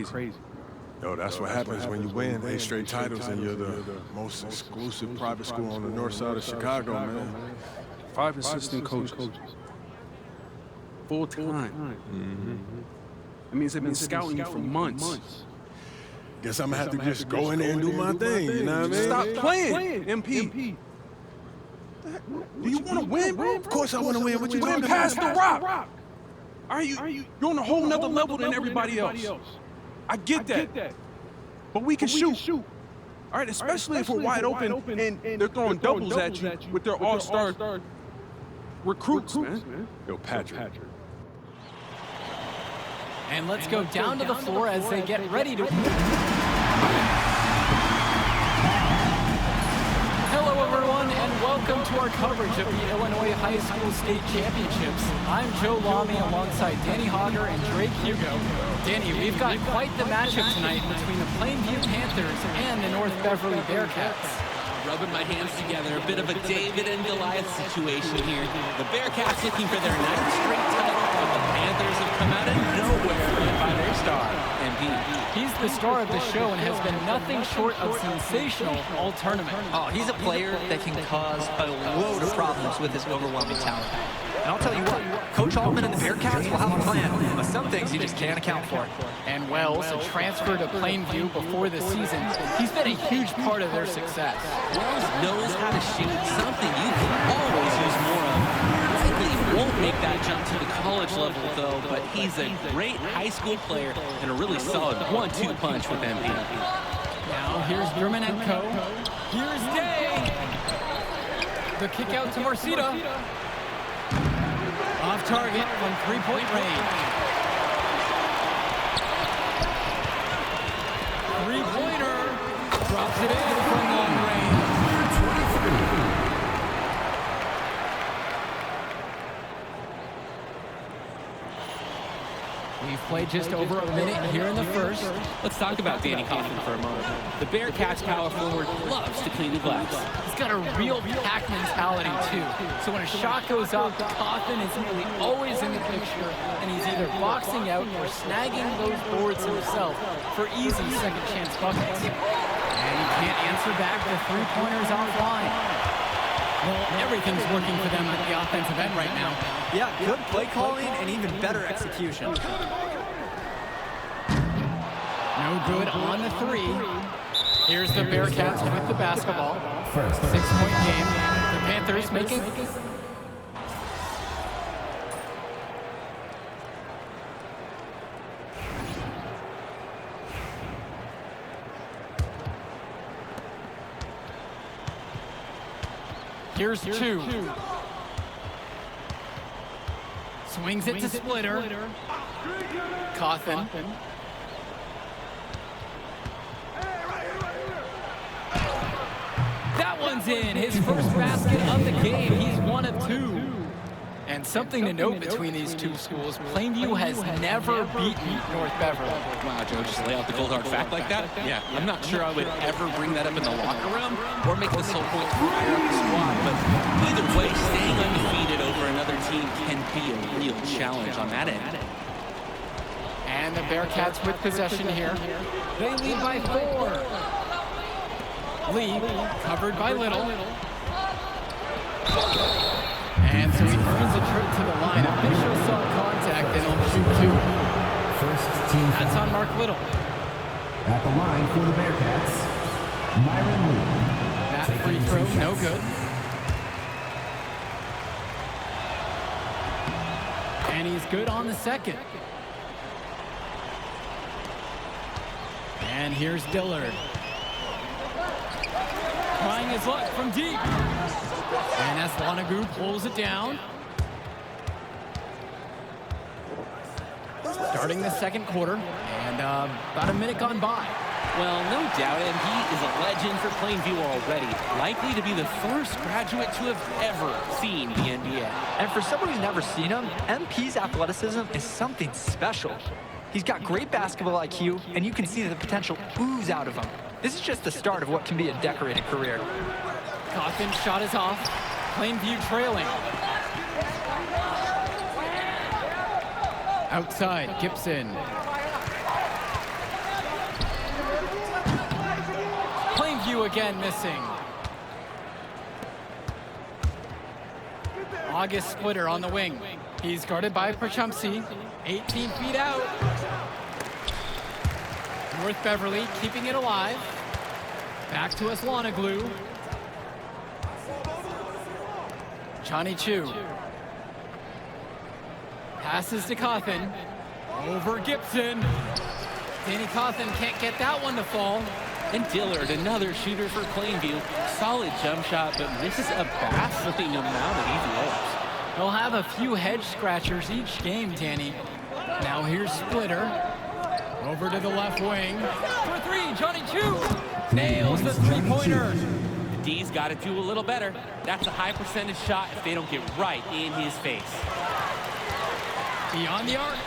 Crazy. Yo, that's what happens when you win 8 straight titles and you're the most exclusive private school on the north side of Chicago, man. 5 assistant coaches. Full time. That means they've been scouting you for months. Guess I'm gonna have to just go in there and do my thing, you know what I mean? Stop playing, MP. Do you want to win, bro? Of course I want to win. What you Then talking pass about? the rock. You're on a whole nother level than everybody else. I get that. But we can shoot. All right, especially if we're wide open and they're throwing doubles at you with their all-star recruits, man. Yo, Patrick. And let's go down to the floor as they get ready to... Hello, everyone, and welcome to our coverage of the Illinois High School State Championships. I'm Joe Lamy alongside Danny Hogger and Drake Hugo. Danny, we've got quite the matchup tonight between the Plainview Panthers and the North Beverly Bearcats. Rubbing my hands together, a bit of a David and Goliath situation here. The Bearcats looking for their 9th straight title, but the Panthers have come out of nowhere by their star, MP. He's the star of the show and has been nothing short of sensational all tournament. Oh, he's a player that can cause a load of problems with his overwhelming talent. And I'll tell you what, Coach Altman and the Bearcats will have a plan, but some things you just can't account for. And Wells, a transfer to Plainview before the season, he's been a huge part of their success. Wells knows how to shoot, something you can always use more of. Likely won't make that jump to the college level, though, but he's a great high school player and a really solid 1-2 punch with MP. Now here's Drumanenko. Here's Day. The kick out to Marcita. Off target from three-point range. Three-pointer. Drops it in from long range. We've played just over a minute here in the first. Let's talk about Danny Coffin for a moment. The Bearcats power forward loves to clean the glass. He's got a real pack mentality, too. So when a shot goes up, Coffin is nearly always in the picture, and he's either boxing out or snagging those boards himself for easy second-chance buckets. And he can't answer back the three-pointers offline. Well, everything's working for them at the offensive end right now. Yeah, good play calling and even better execution. No good on the three. Here's the Bearcats with the basketball. 6-point game. The Panthers making... Here's two. Swings it to Splitter. Coffin. That one's in. His first basket of the game. He's 1 of 2. And something to note between these two schools, Plainview has never beaten North Beverly. Wow, Joe, just lay out the cold hard fact like that? Yeah, I'm not sure I would ever bring that up in the locker room or make this whole point fire up the squad, but either way, staying undefeated over another team can be a real challenge on that end. And the Bearcats with possession here. They lead by 4. Lee covered by Little. And so he earns a trip to the line. Official saw contact and he'll shoot 2. First team. That's on Mark Little. At the line for the Bearcats, Myron Lee. That free throw, no good. And he's good on the second. And here's Dillard. Trying his luck from deep. And Eslanagu pulls it down. Starting the second quarter, and about a minute gone by. Well, no doubt, and he is a legend for Plainview already. Likely to be the first graduate to have ever seen the NBA. And for someone who's never seen him, MP's athleticism is something special. He's got great basketball IQ, and you can see the potential ooze out of him. This is just the start of what can be a decorated career. Coffin's shot is off. Plainview trailing. Outside, Gibson. again missing. August Splitter on the wing. He's guarded by Prachumsky, 18 feet out. North Beverly keeping it alive. Back to Aslanoglu. Johnny Chu. Passes to Cawthon. Over Gibson. Danny Cawthon can't get that one to fall. And Dillard, another shooter for Plainview. Solid jump shot, but misses a baffling amount of easy layups. They'll have a few head scratchers each game, Danny. Now here's Splitter. Over to the left wing. For three, Johnny Chu. Nails the three-pointer. The D's got to do a little better. That's a high percentage shot if they don't get right in his face. Beyond the arc.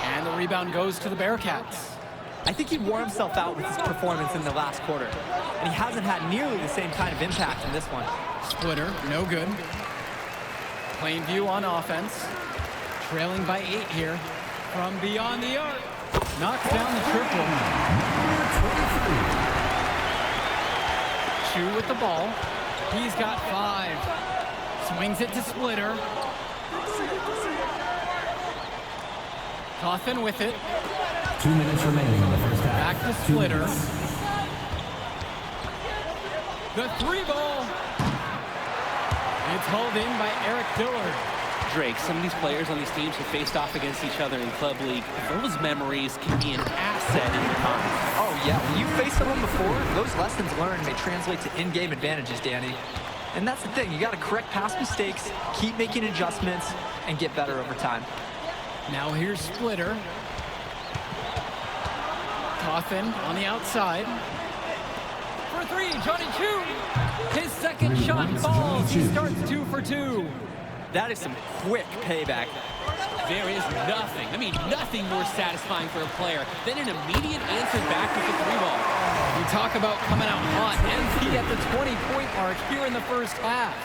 And the rebound goes to the Bearcats. I think he wore himself out with his performance in the last quarter, and he hasn't had nearly the same kind of impact in this one. Splitter, no good. Plainview on offense. Trailing by 8 here. From beyond the arc. Knocks down the triple. Chu with the ball. He's got 5. Swings it to Splitter. Cawthon with it. 2 minutes remaining in the first half. Back to Splitter. The 3 ball. It's hauled in by Eric Dillard. Drake, some of these players on these teams have faced off against each other in Club League. Those memories can be an asset in the conference. Oh yeah, when you faced someone before, those lessons learned may translate to in-game advantages, Danny. And that's the thing, you gotta correct past mistakes, keep making adjustments, and get better over time. Now here's Splitter. Cawthon on the outside. For 3, Johnny Chu. His second shot falls. He starts 2 for 2. That is some quick payback. There is nothing more satisfying for a player than an immediate answer back with the 3 ball. We talk about coming out hot. MP at the 20-point mark here in the first half.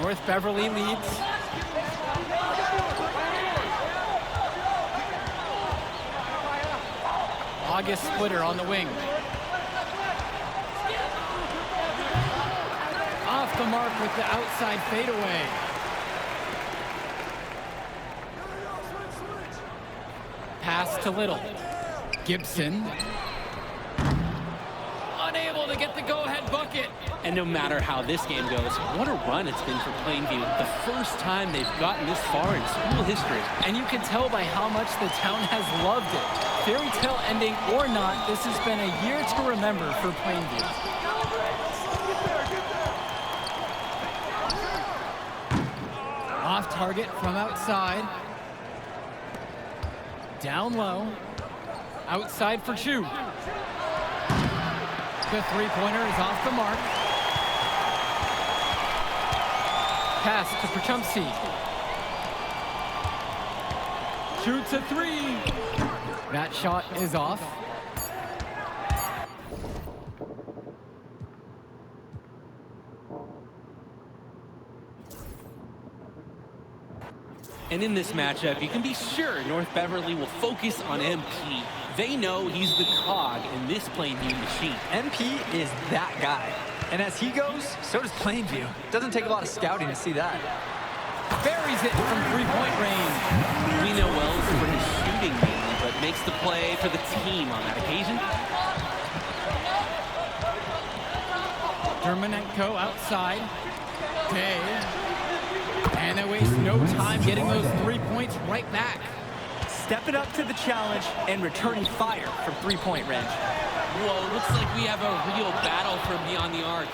North Beverly leads. August Splitter on the wing. Off the mark with the outside fadeaway. Pass to Little. Gibson. Unable to get the go-ahead bucket. And no matter how this game goes, what a run it's been for Plainview. The first time they've gotten this far in school history. And you can tell by how much the town has loved it. Fairy tale ending or not, this has been a year to remember for Plainview. Off target from outside. Down low. Outside for Chu. The three-pointer is off the mark. Pass to Prachumsky. Shoots a 3. That shot is off. And in this matchup, you can be sure North Beverly will focus on MP. They know he's the cog in this Plainview machine. MP is that guy. And as he goes, so does Plainview. Doesn't take a lot of scouting to see that. Buries it from three-point range. We know Wells for his shooting mainly, but makes the play for the team on that occasion. Dermonenko outside. Day. And they waste no time getting those 3 points right back. Stepping up to the challenge and returning fire from three-point range. Whoa, looks like we have a real battle from beyond the arc.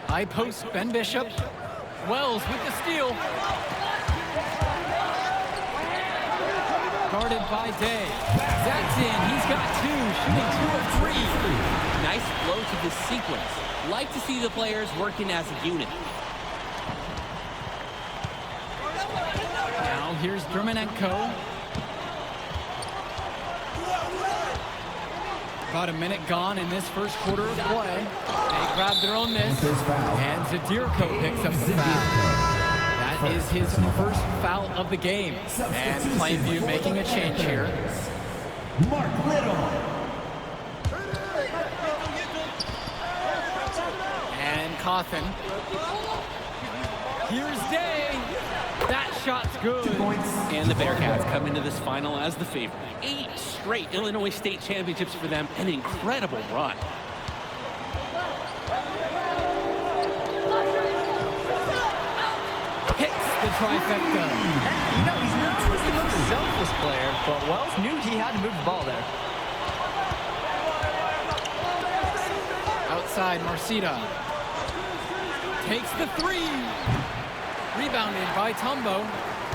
High post, Ben Bishop. Wells with the steal. Guarded by Day. That's in. He's got 2, shooting 2 of 3. Nice flow to this sequence. Like to see the players working as a unit. Now here's Dermonenko. About a minute gone in this first quarter of play. They grab their own miss, and Zadirko picks up the foul. That is his first foul of the game. And Plainview making a change here. Mark Little. And Cawthon. Here's Day. That shot's good. 2 points. And the Bearcats come into this final as the favorite. 8 straight Illinois State championships for them. An incredible run. Hits the trifecta. You know, he's not the most selfless player, but Wells knew he had to move the ball there. Outside, Marcita. Takes the 3. Rebounded by Tumbo.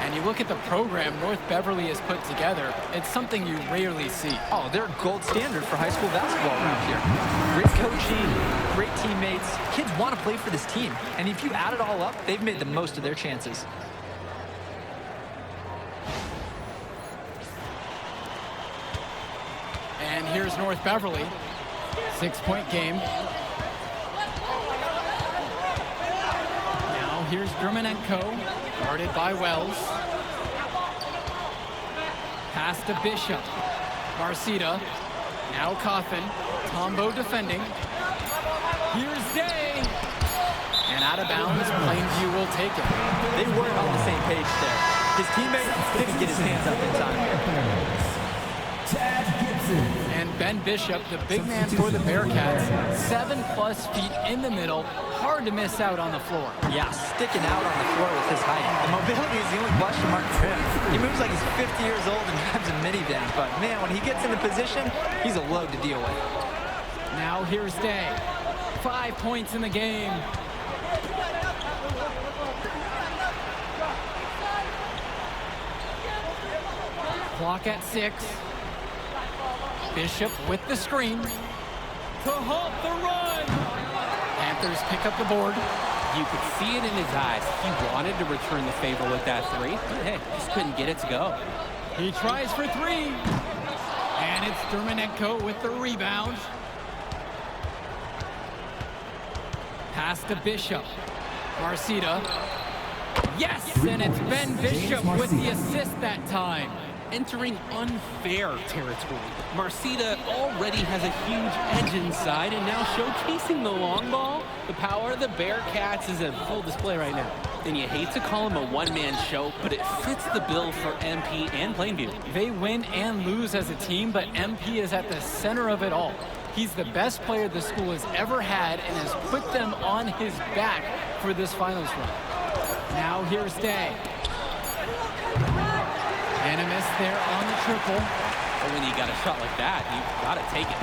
And you look at the program North Beverly has put together, it's something you rarely see. Oh, they're a gold standard for high school basketball around here. Great coaching, great teammates. Kids want to play for this team. And if you add it all up, they've made the most of their chances. And here's North Beverly. 6-point game. Now here's Dermanenko, guarded by Wells. Pass to Bishop. Marcita. Now Cawthon. Tombo defending. Here's Day. And out of bounds, Plainview will take it. They weren't on the same page there. His teammate didn't get his hands up in time. Chad Gibson. And Ben Bishop, the big man for the Bearcats, 7+ feet in the middle. Hard to miss out on the floor. Yeah, sticking out on the floor with his height. The mobility is the only question mark for him. He moves like he's 50 years old and drives a minivan, but man, when he gets in the position, he's a load to deal with. Now here's Day. 5 points in the game. Clock at 6. Bishop with the screen to halt the run. Panthers pick up the board. You could see it in his eyes. He wanted to return the favor with that 3, but hey, just couldn't get it to go. He tries for 3. And it's Dermanenko with the rebound. Pass to Bishop. Marcita. Yes, and it's Ben Bishop with the assist that time. Entering unfair territory. Marcita already has a huge edge inside, and now showcasing the long ball. The power of the Bearcats is in full display right now. And you hate to call him a one-man show, but it fits the bill for MP and Plainview. They win and lose as a team, but MP is at the center of it all. He's the best player the school has ever had and has put them on his back for this finals run. Now here's Day. Menace there on the triple. But when you got a shot like that, you gotta take it.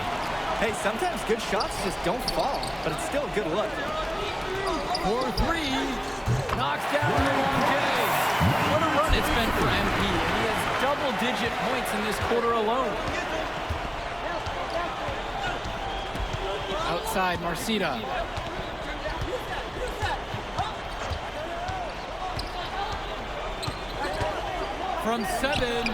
Hey, sometimes good shots just don't fall, but it's still a good look. For 3. Knocks down the long J. What a run it's been for MP. And he has double-digit points in this quarter alone. Outside, Marcita. From 7,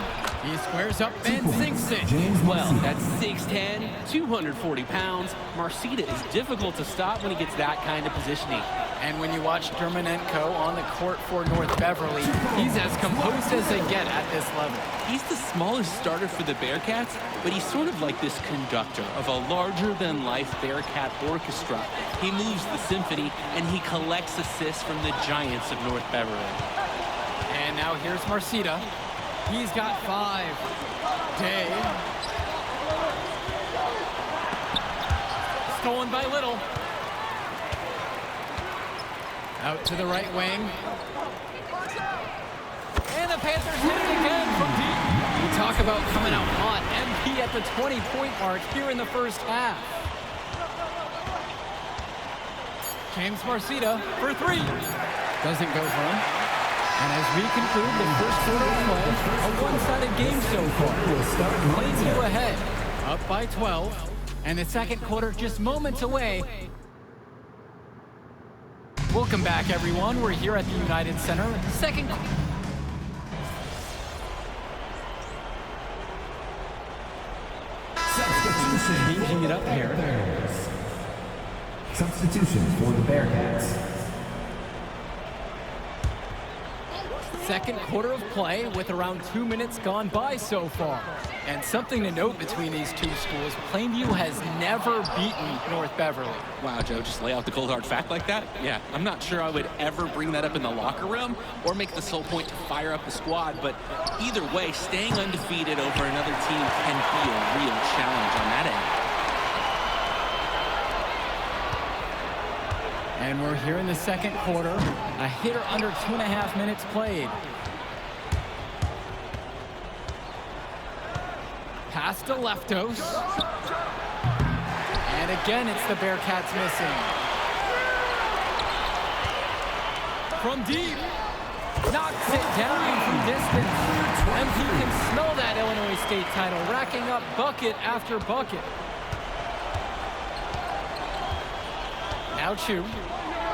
he squares up and sinks it. Well, that's 6'10", 240 pounds. Marcita is difficult to stop when he gets that kind of positioning. And when you watch Dermanenko on the court for North Beverly, he's as composed as they get at this level. He's the smallest starter for the Bearcats, but he's sort of like this conductor of a larger-than-life Bearcat orchestra. He moves the symphony, and he collects assists from the giants of North Beverly. And now here's Marcita. He's got 5. Day. Stolen by Little. Out to the right wing. And the Panthers hit it again from deep. You talk about coming out hot. MP at the 20-point mark here in the first half. James Marcita for 3. Doesn't go for him. And as we conclude the first quarter of play, a one-sided game so far. Plainview ahead, up by 12, and the second quarter just moments away. Welcome back, everyone. We're here at the United Center. Second. Substitution. Changing it up here. Substitution for the Bearcats. Second quarter of play with around 2 minutes gone by so far. And something to note between these two schools, Plainview has never beaten North Beverly. Wow, Joe, just lay out the cold hard fact like that? Yeah, I'm not sure I would ever bring that up in the locker room or make the sole point to fire up the squad, but either way, staying undefeated over another team can be a real challenge on that end. And we're here in the second quarter. A hitter under 2.5 minutes played. Pass to Leftos. And again, it's the Bearcats missing. From deep. Knocks it down from distance. MP can smell that Illinois State title, racking up bucket after bucket. Now Chu.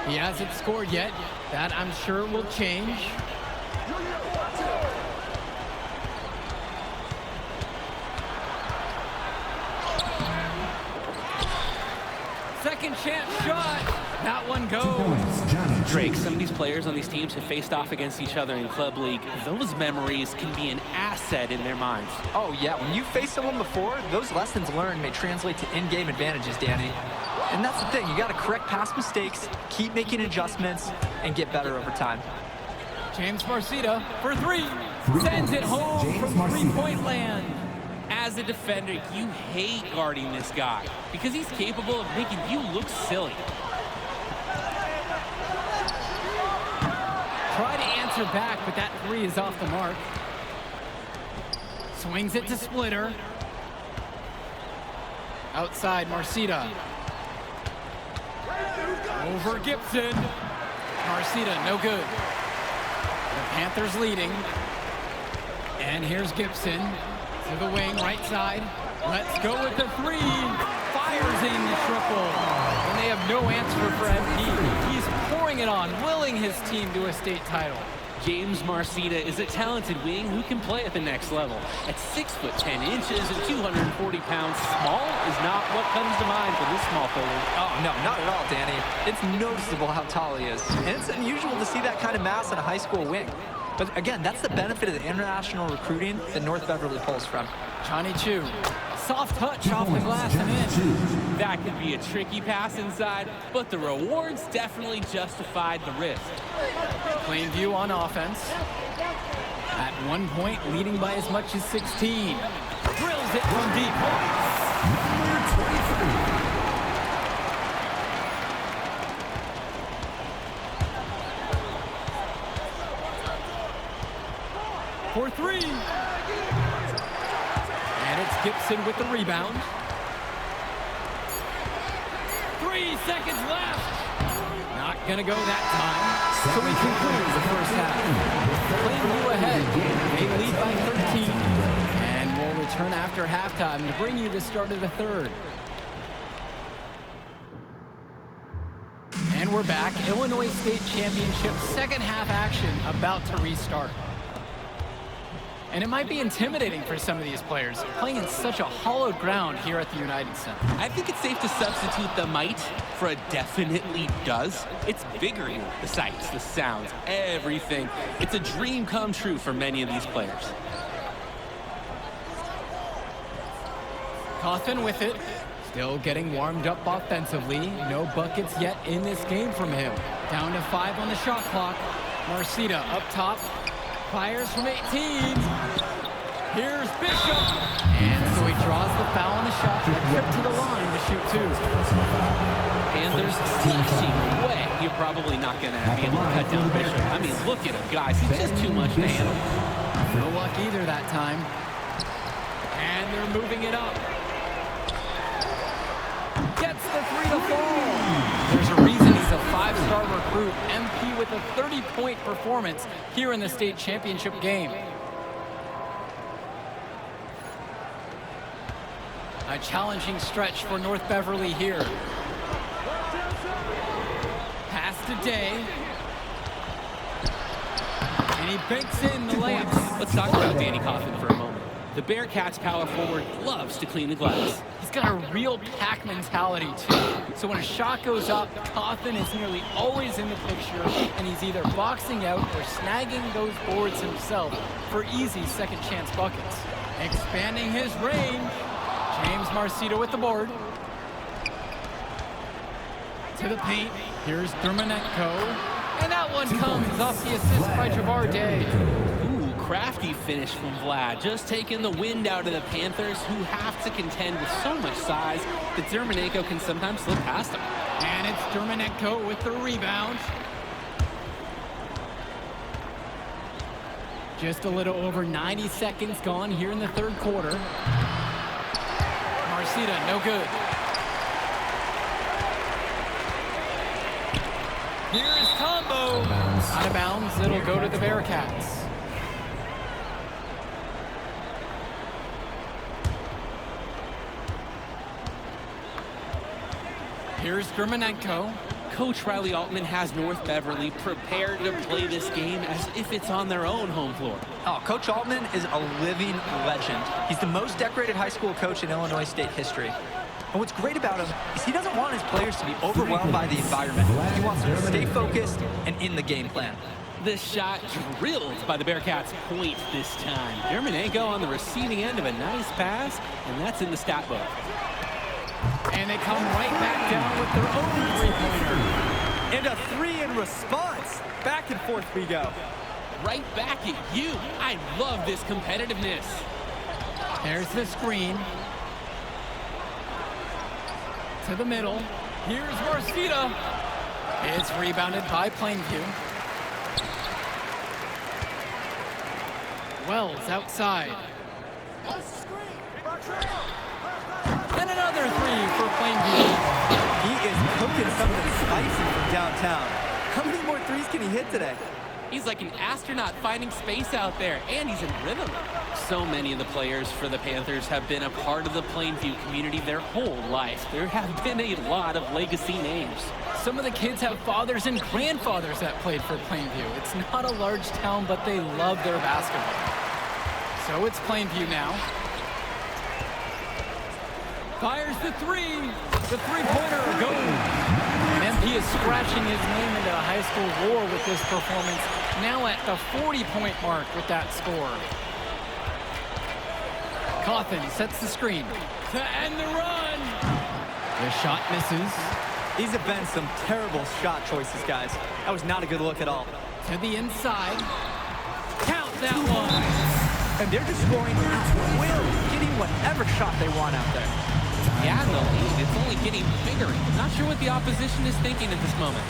He hasn't scored yet. That, I'm sure, will change. Second chance shot. That one goes. Drake, some of these players on these teams have faced off against each other in Club League. Those memories can be an asset in their minds. Oh, yeah. When you face someone before, those lessons learned may translate to in-game advantages, Danny. And that's the thing. You got to correct past mistakes, keep making adjustments, and get better over time. James Marcita for three. Sends it home from three-point land. As a defender, you hate guarding this guy because he's capable of making you look silly. Try to answer back, but that three is off the mark. Swings it to Splitter. Outside, Marcita. Over Gibson. Marcita, no good. The Panthers leading. And here's Gibson to the wing, right side. Let's go with the three. Fires in the triple. And they have no answer for MP. He's pouring it on, willing his team to a state title. James Marcita is a talented wing who can play at the next level. At 6'10" and 240 pounds, small is not what comes to mind for this small forward. Oh, no, not at all, Danny. It's noticeable how tall he is. And it's unusual to see that kind of mass in a high school wing. But again, that's the benefit of the international recruiting that North Beverly pulls from. Johnny Chu, soft touch off the glass and in. That could be a tricky pass inside, but the rewards definitely justified the risk. Plainview on offense. At one point, leading by as much as 16. Drills it from deep. Number 23. For three. And it's Gibson with the rebound. 3 seconds left. Not gonna go that time. So we conclude the first half. Plainview ahead. They lead by 13. And we'll return after halftime to bring you the start of the third. And we're back. Illinois State Championship second half action about to restart. And it might be intimidating for some of these players, playing in such a hollowed ground here at the United Center. I think it's safe to substitute the might for a definitely does. It's bigger here. The sights, the sounds, everything. It's a dream come true for many of these players. Coffin with it. Still getting warmed up offensively. No buckets yet in this game from him. Down to 5 on the shot clock. Marcita up top. Fires from 18. Here's Bishop. And so he draws the foul on the shot. A trip to the line to shoot two. Panthers flashing way. You're probably not going to be able to cut down Bishop. I mean, look at him, guys. He's just too much to handle. No luck either that time. And they're moving it up. Gets the three to fall. There's a reason he's a 5-star recruit. MP with a 30-point performance here in the state championship game. A challenging stretch for North Beverly here. Pass to Day. And he banks in the layup. Let's talk about Danny Coffin for a moment. The Bearcats power forward loves to clean the glass. He's He's got a real pack mentality, too. So when a shot goes up, Cawthon is nearly always in the picture, and he's either boxing out or snagging those boards himself for easy second chance buckets. Expanding his range, James Marcito with the board. To the paint, here's Dermonenko. And that one comes off the assist by Javar Day. Ooh, crafty finish from Vlad. Just taking the wind out of the Panthers, who have to contend with so much size that Dermonenko can sometimes slip past them. And it's Dermonenko with the rebound. Just a little over 90 seconds gone here in the third quarter. Marcito, no good. Here is Combo. Out of bounds, it'll go to the Bearcats. Here's Dermonenko. Coach Riley Altman has North Beverly prepared to play this game as if it's on their own home floor. Oh, Coach Altman is a living legend. He's the most decorated high school coach in Illinois state history. And what's great about him is he doesn't want his players to be overwhelmed by the environment. He wants them to stay focused and in the game plan. This shot drilled by the Bearcats' point this time. Dermonenko on the receiving end of a nice pass, and that's in the stat book. And they come right back down with their own three-pointer. And a three in response. Back and forth we go. Right back at you. I love this competitiveness. There's the screen. To the middle. Here's Marcito. It's rebounded by Plainview. Wells outside. And another three for Plainview. He is cooking something spicy from downtown. How many more threes can he hit today? He's like an astronaut finding space out there, and he's in rhythm. So many of the players for the Panthers have been a part of the Plainview community their whole life. There have been a lot of legacy names. Some of the kids have fathers and grandfathers that played for Plainview. It's not a large town, but they love their basketball. So it's Plainview now. Fires the three. The three-pointer goes. And MP is scratching his name into the high school lore with this performance. Now at the 40-point mark with that score. Cawthon sets the screen to end the run. The shot misses. These have been some terrible shot choices, guys. That was not a good look at all. To the inside. Count that one. And they're just scoring at will, getting whatever shot they want out there. Yeah, the lead, it's only getting bigger. Not sure what the opposition is thinking at this moment.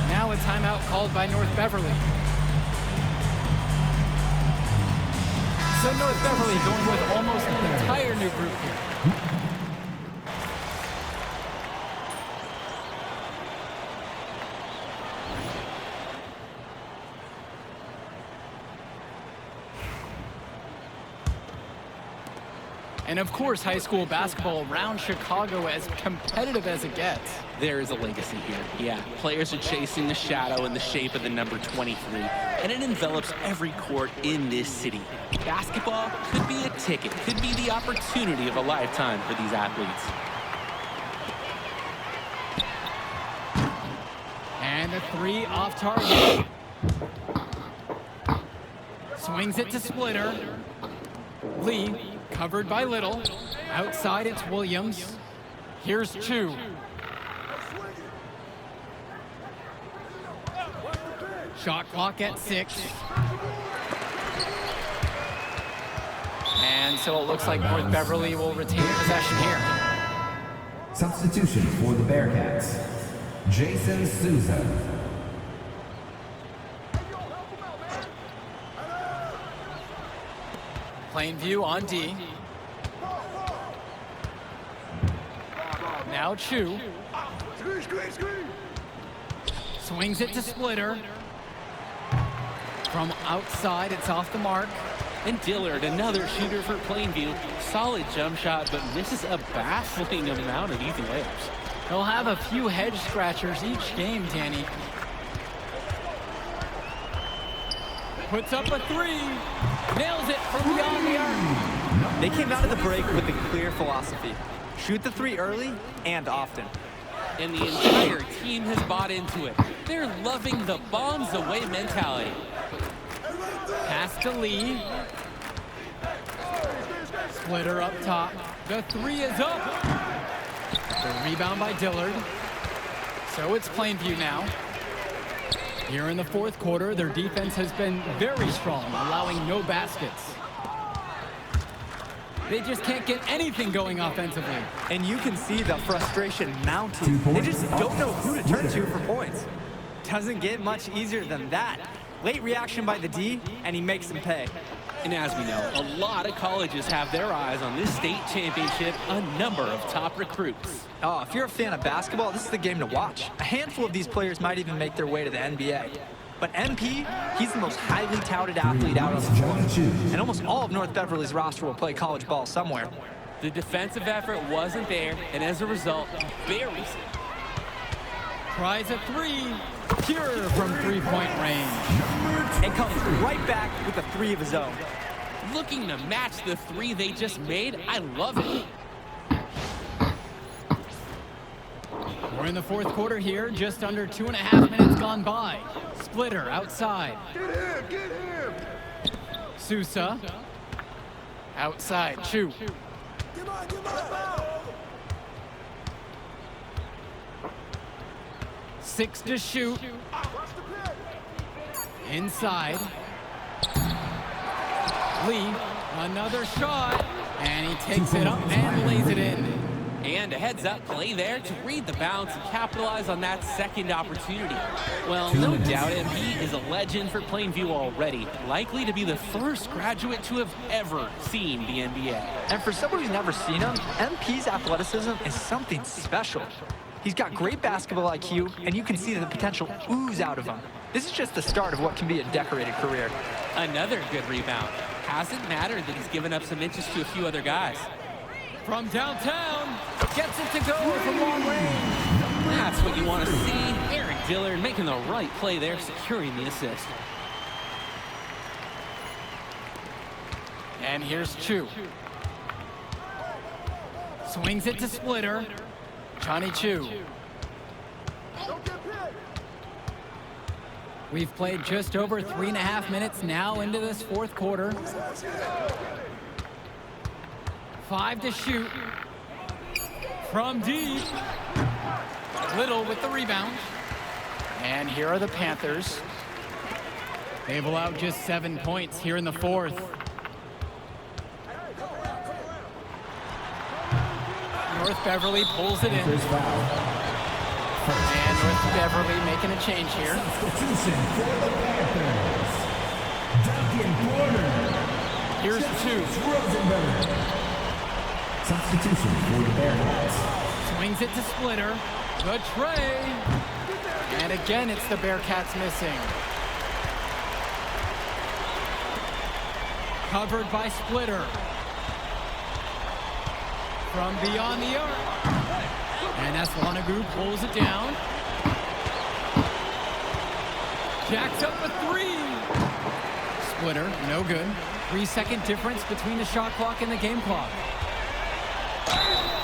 Now a timeout called by North Beverly. So North Beverly going with almost an entire new group here. And of course, high school basketball around Chicago as competitive as it gets. There is a legacy here. Yeah, players are chasing the shadow in the shape of the number 23, and it envelops every court in this city. Basketball could be a ticket, could be the opportunity of a lifetime for these athletes. And a three off target. Swings it to Splitter. Lee. Covered by Little. Outside, it's Williams. Here's Chu. Shot clock at 6. And so it looks like North Beverly will retain possession here. Substitution for the Bearcats. Jason Souza. Plainview on D. Now Chu. Swings it to Splitter. From outside, it's off the mark. And Dillard, another shooter for Plainview. Solid jump shot, but misses a baffling amount of easy layups. They'll have a few head scratchers each game, Danny. Puts up a three. Nails it from beyond the arc. They came out of the break with a clear philosophy. Shoot the three early and often. And the entire team has bought into it. They're loving the bombs away mentality. Pass to Lee. Splitter up top. The three is up. The rebound by Dillard. So it's Plainview now. Here in the fourth quarter, their defense has been very strong, allowing no baskets. They just can't get anything going offensively. And you can see the frustration mounting. They just don't know who to turn to for points. Doesn't get much easier than that. Late reaction by the D, and he makes them pay. And as we know, a lot of colleges have their eyes on this state championship, a number of top recruits. Oh, if you're a fan of basketball, this is the game to watch. A handful of these players might even make their way to the NBA. But MP, he's the most highly touted athlete out on the floor. And almost all of North Beverly's roster will play college ball somewhere. The defensive effort wasn't there, and as a result, buries it. Tries a three, pure from three-point range. And comes right back with a three of his own. Looking to match the three they just made, I love it. We're in the fourth quarter here, just under 2.5 minutes gone by. Splitter outside. Get him! Sousa. Outside, Chu. Get on! 6 to shoot. Inside. Lee, another shot. And he takes it up and lays it in. And a heads-up play there to read the bounce and capitalize on that second opportunity. Well, no doubt MP is a legend for Plainview already, likely to be the first graduate to have ever seen the NBA. And for someone who's never seen him, MP's athleticism is something special. He's got great basketball IQ, and you can see the potential ooze out of him. This is just the start of what can be a decorated career. Another good rebound. Hasn't mattered that he's given up some inches to a few other guys. From downtown, gets it to go from long range. That's what you want to see. Eric Dillard making the right play there, securing the assist. And here's Chu. Swings it to Splitter. Johnny Chu. We've played just over 3.5 minutes now into this fourth quarter. 5 to shoot. From deep. Little with the rebound. And here are the Panthers. They've allowed just 7 points here in the fourth. North Beverly pulls it in. And North Beverly making a change here. Substitution for the Panthers. Duncan Porter. Here's Chu. Rosenberg. Substitution for the Bearcats. Swings it to Splitter. The tray. And again, it's the Bearcats missing. Covered by Splitter. From beyond the arc. And Aswanagu pulls it down. Jacks up a three. Splitter, no good. 3-second difference between the shot clock and the game clock.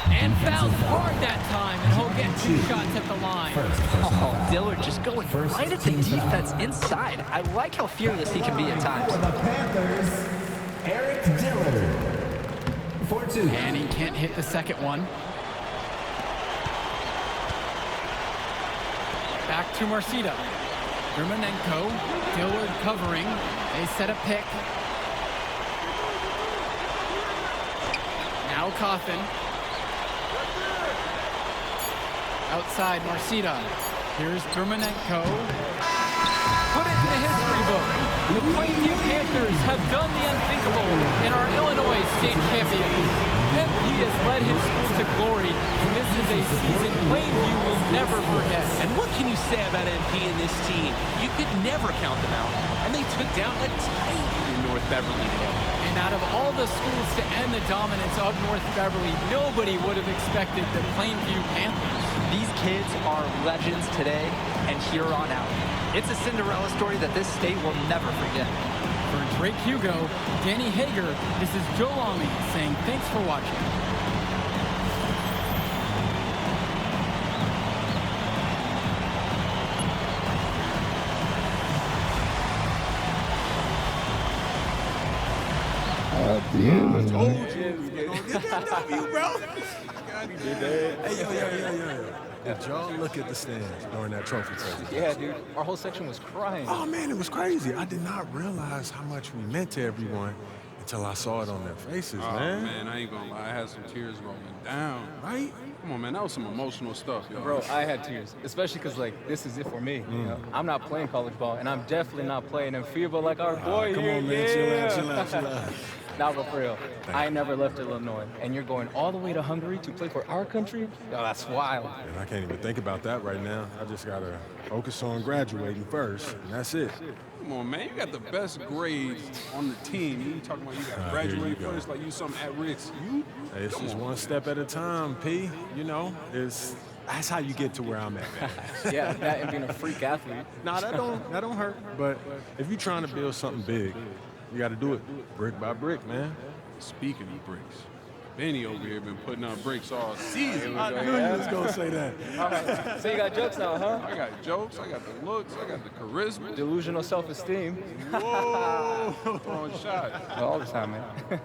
And fouled hard that time, and he'll get 2 shots at the line. Oh, Dillard just going right at the defense inside. I like how fearless he can be at times. For the Panthers, Eric Dillard. 4-2. And he can't hit the second one. Back to Marcita. Romanenko, Dillard covering. They set a pick. Now Coffin. Outside Marcita. Here's Romanenko. Put it in the history book. The Plainview Panthers have done the unthinkable and are Illinois state champions. MP has led his school to glory, and this is a season Plainview will never forget. And what can you say about MP and this team? You could never count them out. And they took down a Titan in North Beverly today. And out of all the schools to end the dominance of North Beverly, nobody would have expected the Plainview Panthers. These kids are legends today and here on out. It's a Cinderella story that this state will never forget. For Drake Hugo, Danny Hager, this is Joe Lamy saying thanks for watching. I told you. We're gonna get that W, bro. Hey, yo. Did y'all look at the stands during that trophy presentation? Yeah, dude. Our whole section was crying. Oh, man, it was crazy. I did not realize how much we meant to everyone until I saw it on their faces, Oh, man. man, I ain't gonna lie. I had some tears rolling down. Right? Come on, man. That was some emotional stuff, yo. Bro, I had tears, especially because, like, this is it for me. You know? I'm not playing college ball, and I'm definitely not playing in FIBA like our boy Come here. on, man. Chill out. Nah, but for real, I never left Illinois, and you're going all the way to Hungary to play for our country? Yo, that's wild. And I can't even think about that right now. I just got to focus on graduating first, and that's it. Come on, man. You got the best grades on the team. You talking about you got to Here graduate you go. first like you something at risk. You? Hey, it's Come just on. one step at a time, P. You know, that's how you get to where I'm at, man. Yeah, that and being a freak athlete. Nah, that don't hurt. But if you're trying to build something big, you got to do it brick by brick, man. Speaking of bricks, Benny over here been putting up bricks all season. I knew you was gonna say that. All right, so you got jokes now, huh? I got jokes, I got the looks, I got the charisma. Delusional self-esteem. Whoa! Throwing shots. All the time, man.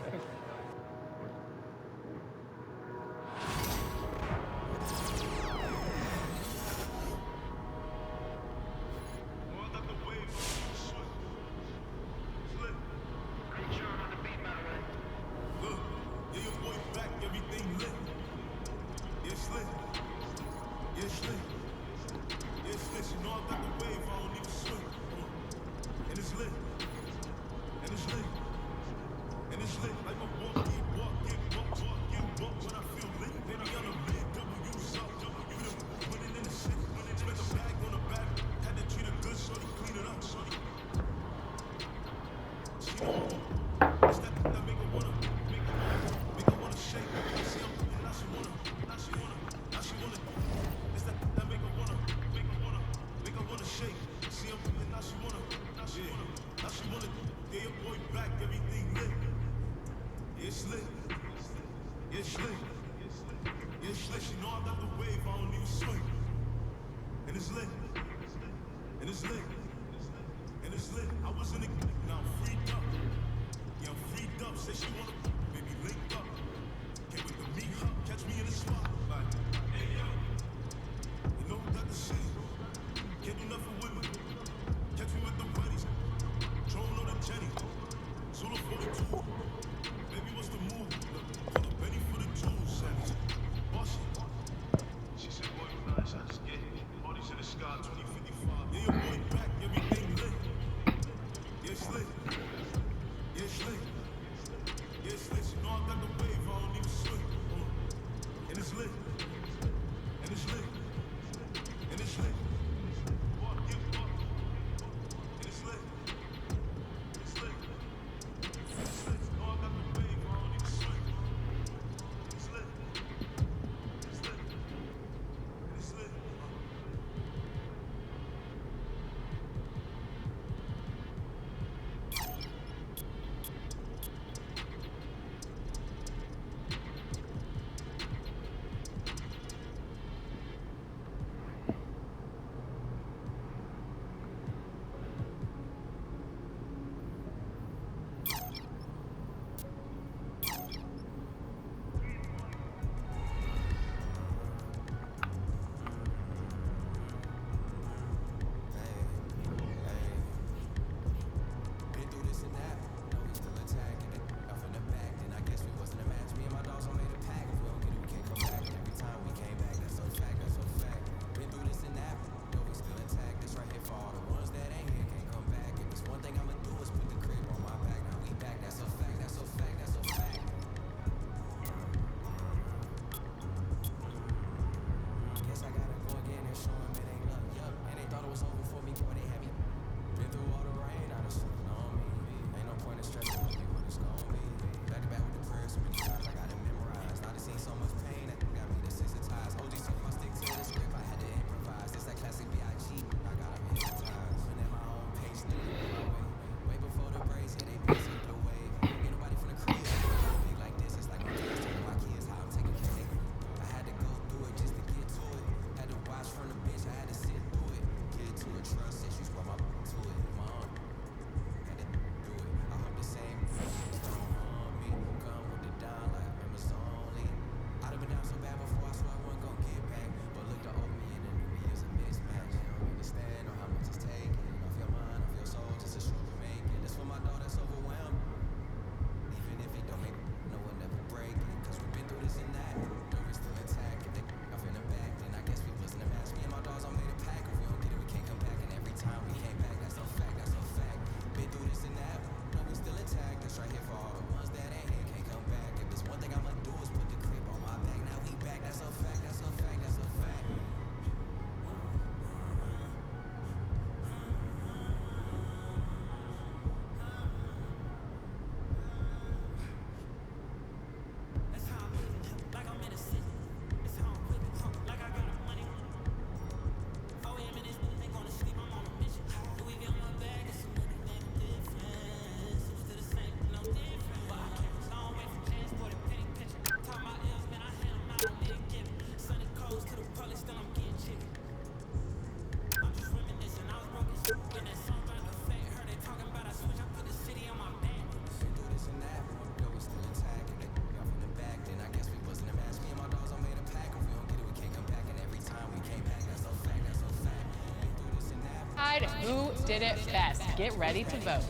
did it best. Get ready to vote.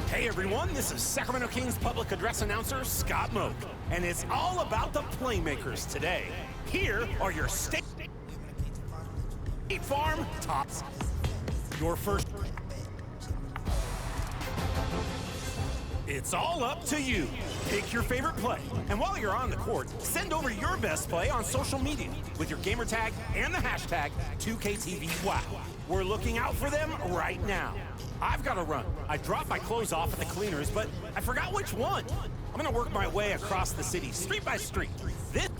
Hey everyone, this is Sacramento Kings public address announcer Scott Moak, and it's all about the playmakers today. Here are your State Farm tops. Your first. It's all up to you. Pick your favorite play, and while you're on the court, send over your best play on social media with your gamer tag and the hashtag 2KTVWOW. We're looking out for them right now. I've got to run. I dropped my clothes off at the cleaners, but I forgot which one. I'm gonna work my way across the city, street by street. This.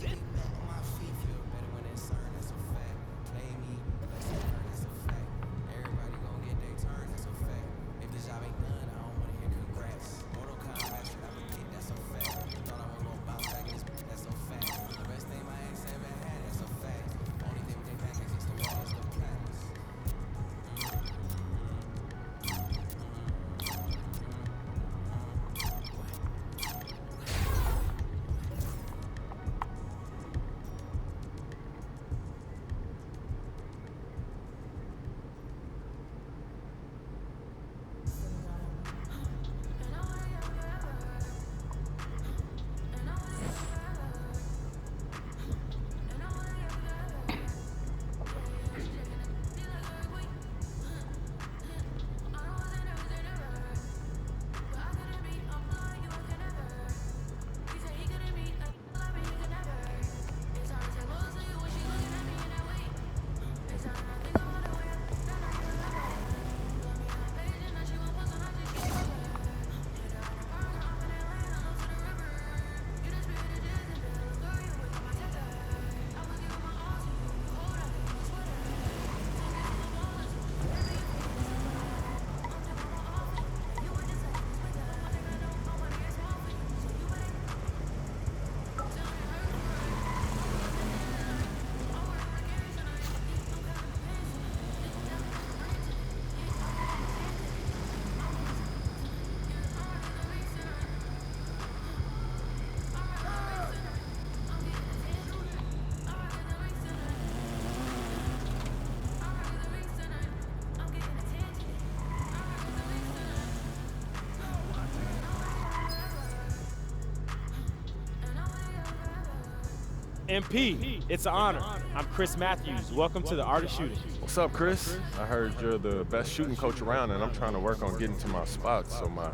MP, it's an honor. I'm Chris Matthews. Welcome to the Art of Shooting. What's up, Chris? I heard you're the best shooting coach around, and I'm trying to work on getting to my spots so my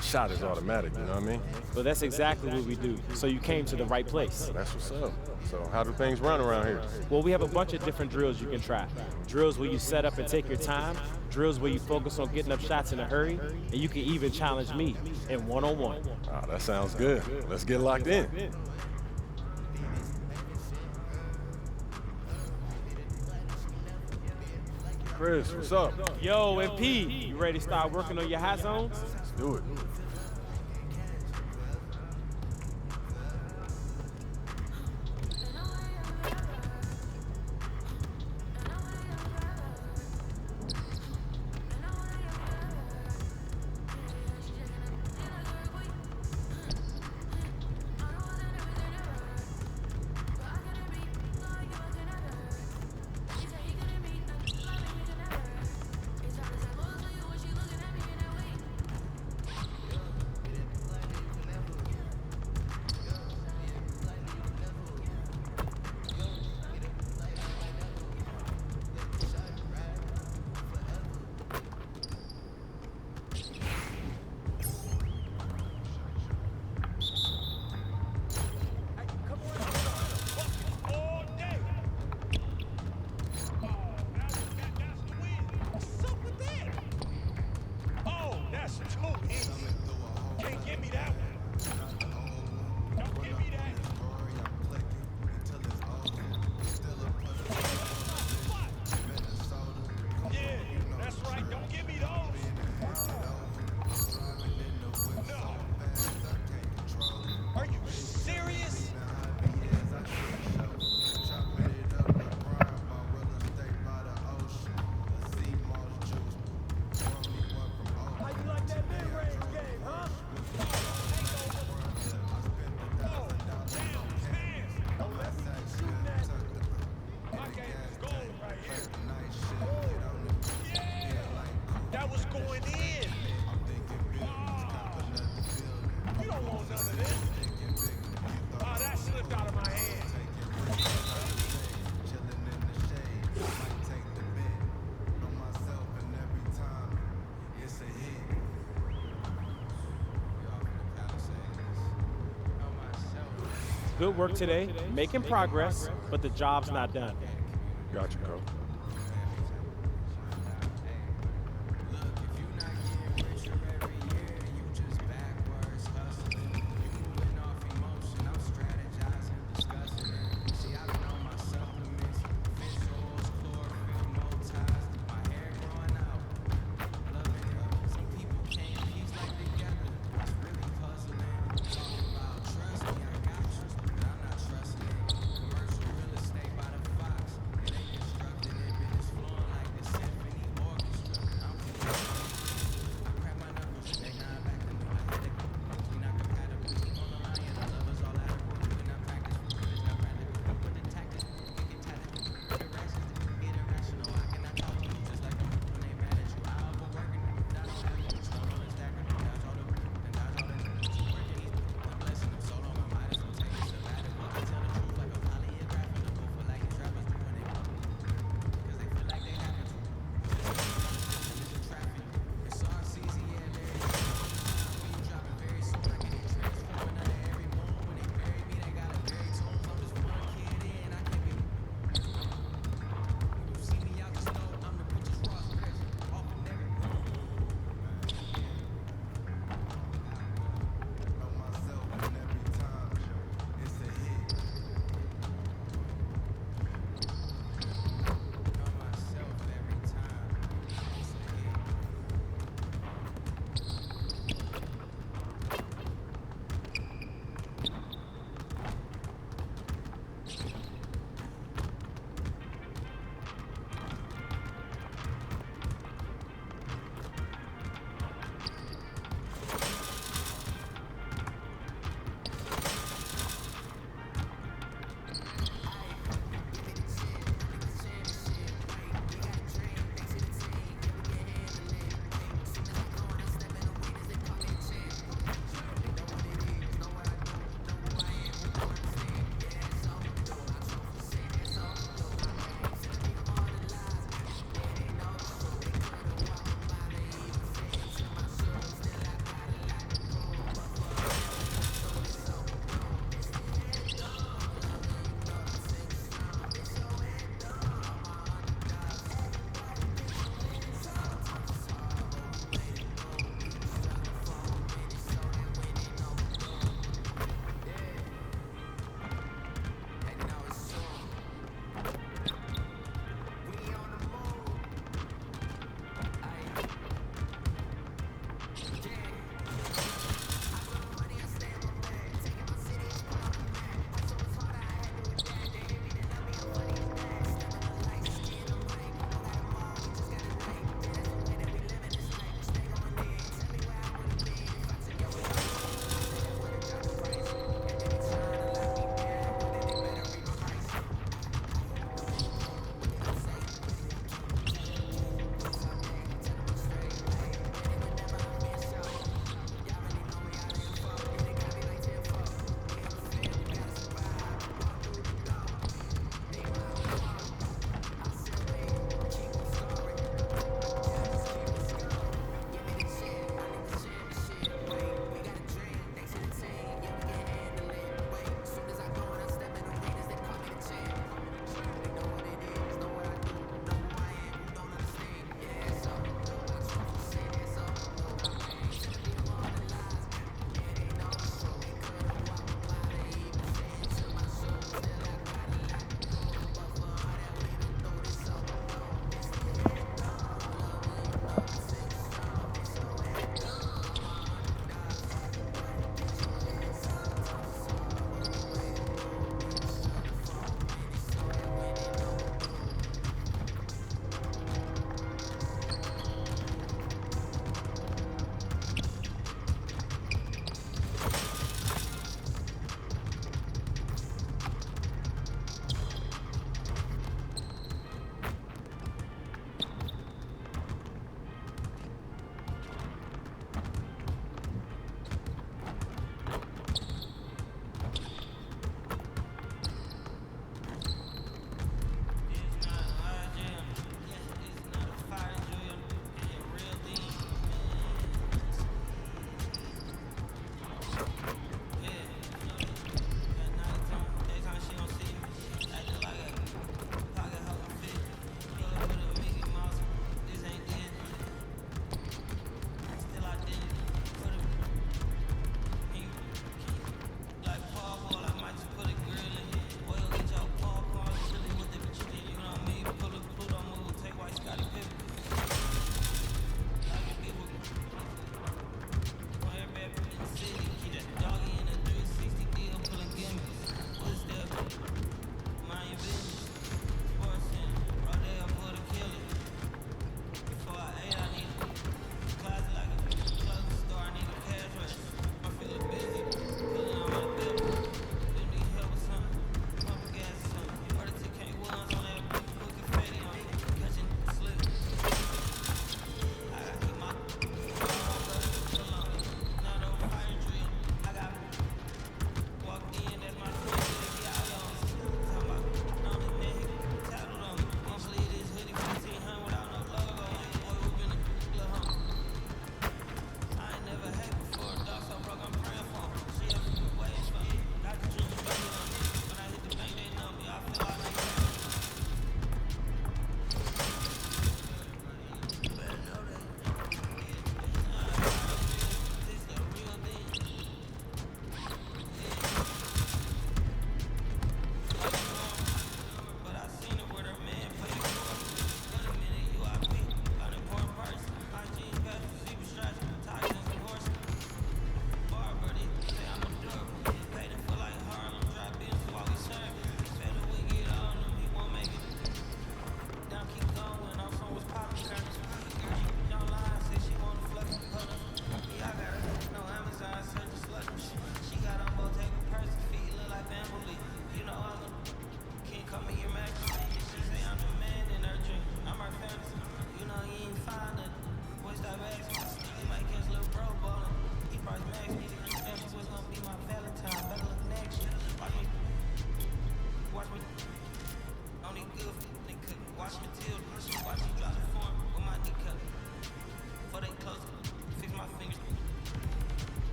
shot is automatic, you know what I mean? Well, that's exactly what we do. So you came to the right place. That's what's up. So how do things run around here? Well, we have a bunch of different drills you can try. Drills where you set up and take your time. Drills where you focus on getting up shots in a hurry. And you can even challenge me in one-on-one. Oh, that sounds good. Let's get locked in. Chris, what's up? Yo, MP, you ready to start working on your hot zones? Let's do it. going in. You don't want none of this. Oh, that slipped out of my hand. Good work today, making progress, but the job's not done. Gotcha, Coach.